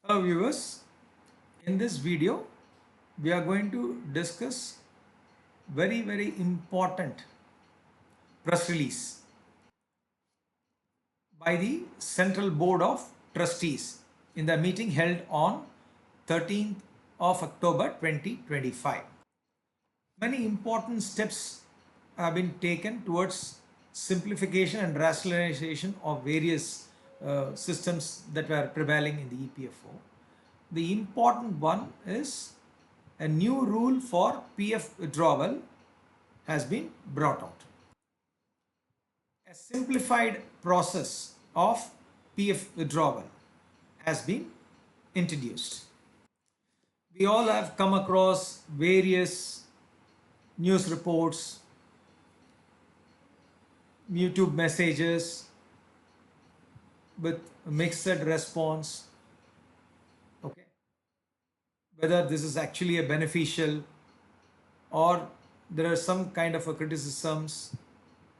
Hello viewers, in this video we are going to discuss very important press release by the Central Board of Trustees in the meeting held on 13th of October 2025. Many important steps have been taken towards simplification and rationalization of various systems that were prevailing in the EPFO. The important one is a new rule for PF withdrawal has been brought out. A simplified process of PF withdrawal has been introduced. We all have come across various news reports, YouTube messages with mixed response. Okay, whether this is actually a beneficial or there are some kind of a criticisms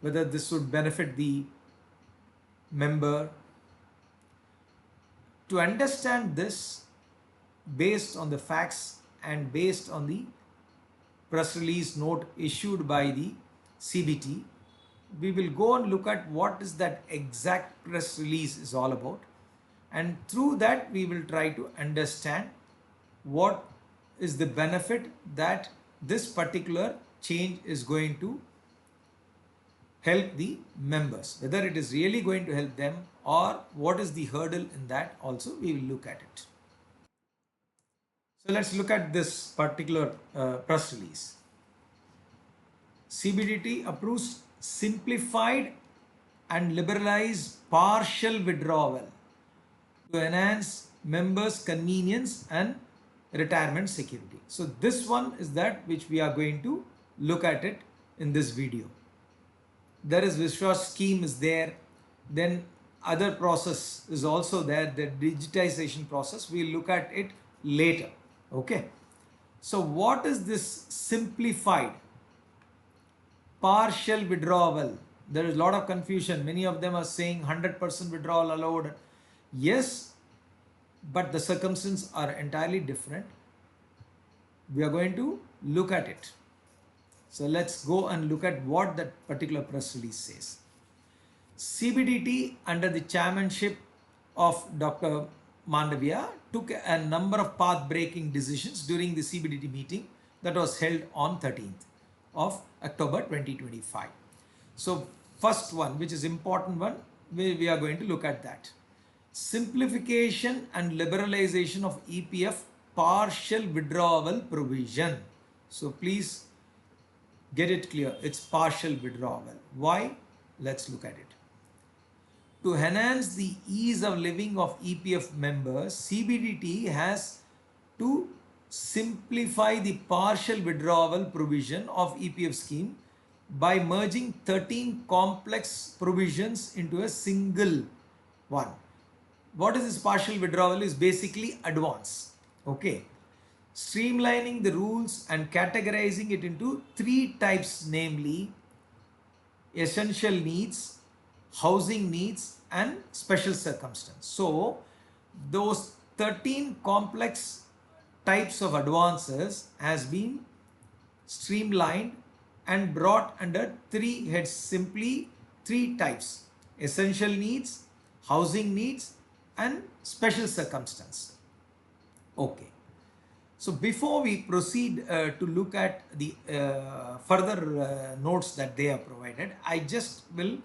whether this would benefit the member. To understand this based on the facts and based on the press release note issued by the CBT, we will go and look at what is that exact press release is all about, and through that we will try to understand what is the benefit that this particular change is going to help the members, whether it is really going to help them or what is the hurdle in that. Also we will look at it. So let's look at this particular press release. CBDT approves simplified and liberalized partial withdrawal to enhance members' convenience and retirement security. So this one is that which we are going to look at it in this video. There is Withdrawal scheme is there, then other process is also there, the digitization process. We'll look at it later. Okay, so what is this simplified partial withdrawal? There is a lot of confusion. Many of them are saying 100% withdrawal allowed. Yes, but the circumstances are entirely different. We are going to look at it. So let's go and look at what that particular press release says. CBDT under the chairmanship of Dr. Mandavia took a number of path-breaking decisions during the CBDT meeting that was held on 13th of October 2025. So first one, which is important one, we are going to look at that. Simplification and liberalization of EPF partial withdrawal provision. So please get it clear, it's partial withdrawal. Why? Let's look at it. To enhance the ease of living of EPF members, CBDT has to simplify the partial withdrawal provision of EPF scheme by merging 13 complex provisions into a single one. What is this partial withdrawal? Is basically advance. Okay. Streamlining the rules and categorizing it into 3 types, namely essential needs, housing needs and special circumstance. So those 13 complex types of advances has been streamlined and brought under 3 heads, simply 3 types: essential needs, housing needs and special circumstance. Okay. So before we proceed to look at the further notes that they have provided, I just will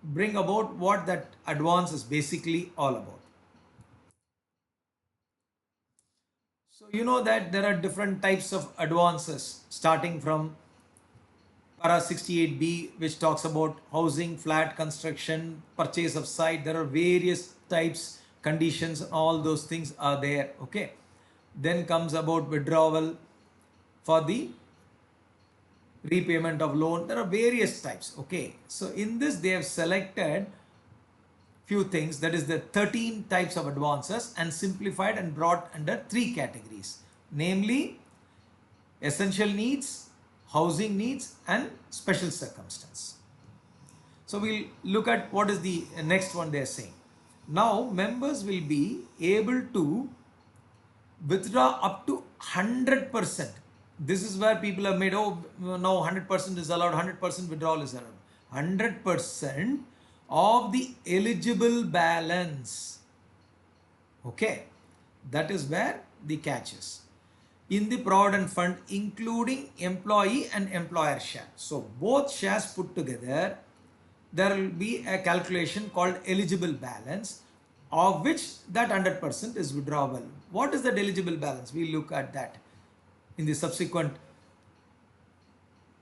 bring about what that advance is basically all about. So you know that there are different types of advances, starting from para 68B, which talks about housing, flat construction, purchase of site. There are various types, conditions, all those things are there. Okay. Then comes about withdrawal for the repayment of loan. There are various types. Okay, so in this they have selected few things, that is the 13 types of advances, and simplified and brought under 3 categories, namely essential needs, housing needs and special circumstance. So we'll look at what is the next one they are saying. Now members will be able to withdraw up to 100%. This is where people have made, oh, now 100% is allowed, 100% withdrawal is allowed. 100% of the eligible balance. Okay, that is where the catch is. In the provident fund, including employee and employer share. So both shares put together, there will be a calculation called eligible balance, of which that 100% is withdrawable. What is that eligible balance? We look at that in the subsequent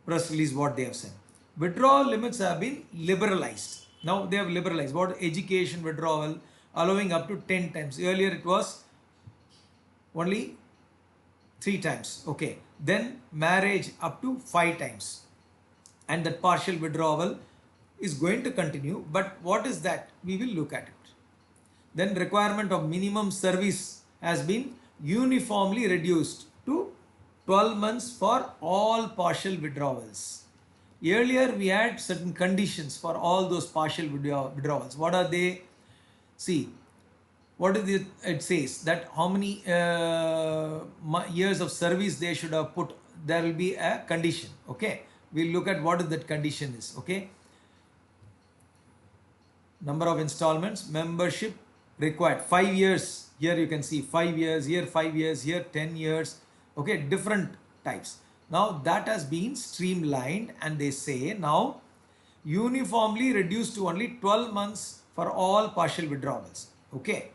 press release, what they have said. Withdrawal limits have been liberalized. Now they have liberalized. What? Education withdrawal allowing up to 10 times. Earlier it was only 3 times. Okay. Then marriage up to 5 times. And that partial withdrawal is going to continue. But what is that? We will look at it. Then requirement of minimum service has been uniformly reduced to 12 months for all partial withdrawals. Earlier we had certain conditions for all those partial withdrawals. What are they? See, what is it? It says that how many years of service they should have put. There will be a condition. Okay, we'll look at what is that condition is. Okay, number of installments, membership required 5 years. Here you can see 5 years, here 5 years, here 10 years. Okay, different types. Now that has been streamlined, and they say now uniformly reduced to only 12 months for all partial withdrawals. Okay.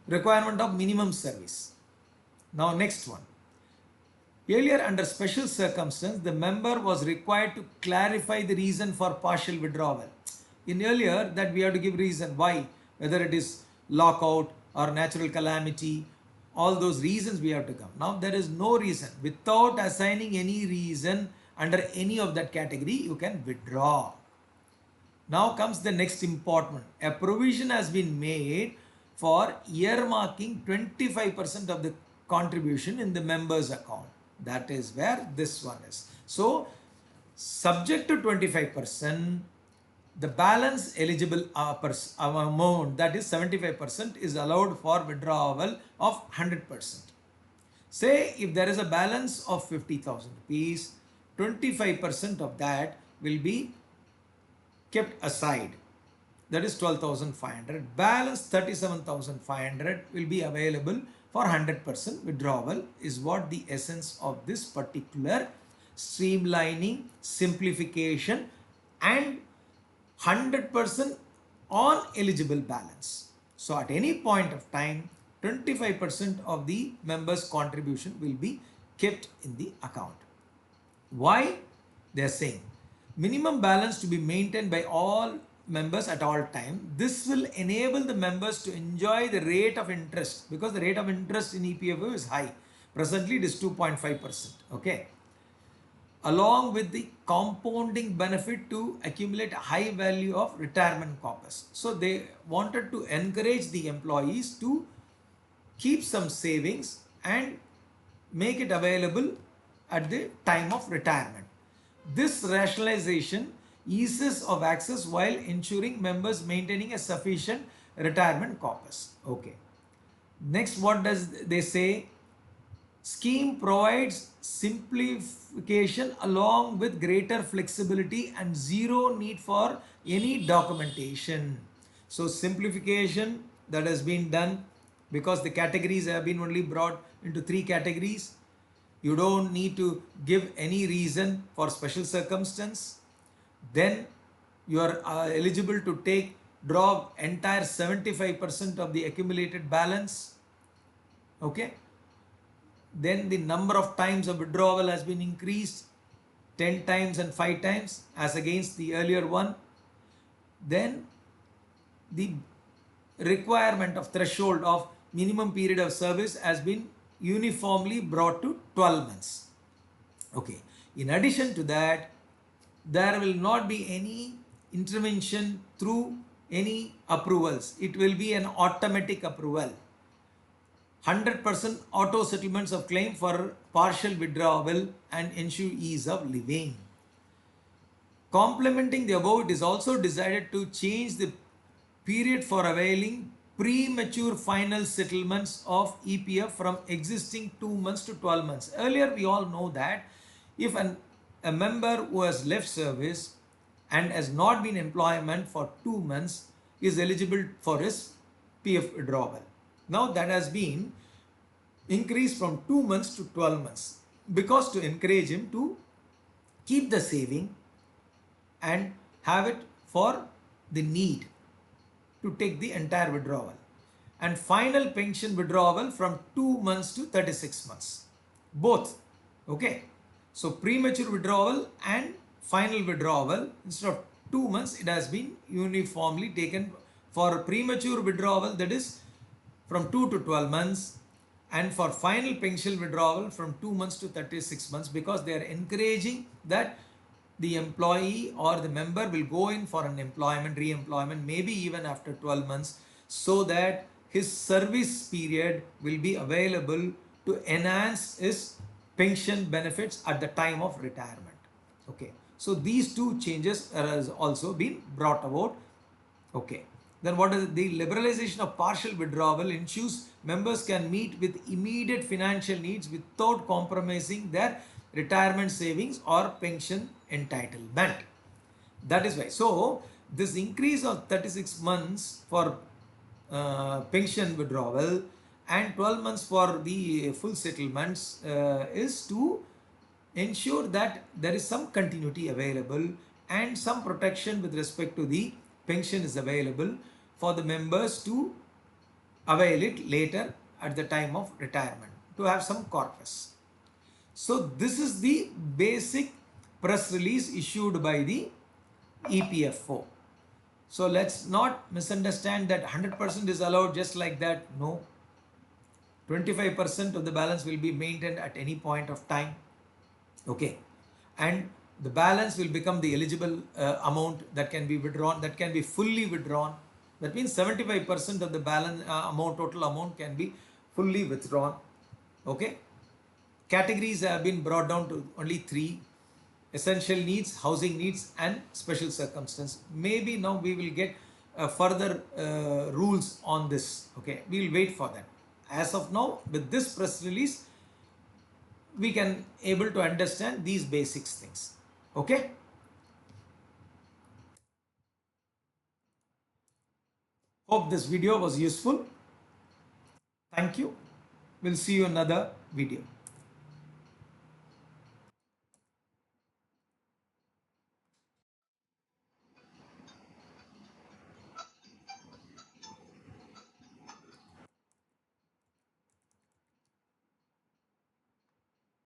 Requirement of minimum service. Now next one. Earlier, under special circumstance, the member was required to clarify the reason for partial withdrawal. In earlier, that we have to give reason why, whether it is lockout or natural calamity, all those reasons we have to come. Now there is no reason. Without assigning any reason under any of that category, you can withdraw. Now comes the next important. A provision has been made for earmarking 25% of the contribution in the member's account. That is where this one is. So, subject to 25%, the balance eligible amount, that is 75%, is allowed for withdrawal of 100%. Say if there is a balance of 50,000 rupees, 25% of that will be kept aside. That is 12,500. Balance 37,500 will be available for 100% withdrawal, is what the essence of this particular streamlining, simplification and 100% on eligible balance. So at any point of time, 25% of the members' contribution will be kept in the account. Why? They are saying minimum balance to be maintained by all members at all time. This will enable the members to enjoy the rate of interest, because the rate of interest in EPFO is high. Presently it is 2.5%. Okay. Along with the compounding benefit to accumulate a high value of retirement corpus. So they wanted to encourage the employees to keep some savings and make it available at the time of retirement. This rationalization eases of access while ensuring members maintaining a sufficient retirement corpus. Okay. Next, what does they say? Scheme provides simplification along with greater flexibility and zero need for any documentation. So simplification that has been done, because the categories have been only brought into 3 categories. You don't need to give any reason for special circumstance. Then you are eligible to draw entire 75% of the accumulated balance. Okay. Then the number of times of withdrawal has been increased, 10 times and 5 times as against the earlier one. Then the requirement of threshold of minimum period of service has been uniformly brought to 12 months. Okay. In addition to that, there will not be any intervention through any approvals. It will be an automatic approval. 100% auto settlements of claim for partial withdrawal and ensure ease of living. Complementing the above, it is also decided to change the period for availing premature final settlements of EPF from existing 2 months to 12 months. Earlier, we all know that if a member who has left service and has not been in employment for 2 months is eligible for his PF withdrawal. Now that has been increased from 2 months to 12 months because to encourage him to keep the saving and have it for the need to take the entire withdrawal. And final pension withdrawal from 2 months to 36 months. Both. Okay. So premature withdrawal and final withdrawal, instead of 2 months, it has been uniformly taken for premature withdrawal, that is from 2 to 12 months, and for final pension withdrawal from 2 months to 36 months, because they are encouraging that the employee or the member will go in for an employment, re-employment, maybe even after 12 months, so that his service period will be available to enhance his pension benefits at the time of retirement. Okay. So these two changes has also been brought about. Okay. Then what is the liberalization of partial withdrawal ensures members can meet with immediate financial needs without compromising their retirement savings or pension entitlement. That is why. So this increase of 36 months for pension withdrawal and 12 months for the full settlements is to ensure that there is some continuity available and some protection with respect to the pension is available for the members to avail it later at the time of retirement, to have some corpus. So this is the basic press release issued by the EPFO. So let's not misunderstand that 100% is allowed just like that. No. 25% of the balance will be maintained at any point of time. Okay. And the balance will become the eligible amount that can be withdrawn, that can be fully withdrawn. That means 75% of the balance amount, total amount can be fully withdrawn. Okay. Categories have been brought down to only 3: essential needs, housing needs, and special circumstance. Maybe now we will get further rules on this. Okay, we will wait for that. As of now, with this press release, we can able to understand these basics things. Okay. Hope this video was useful. Thank you. We'll see you in another video.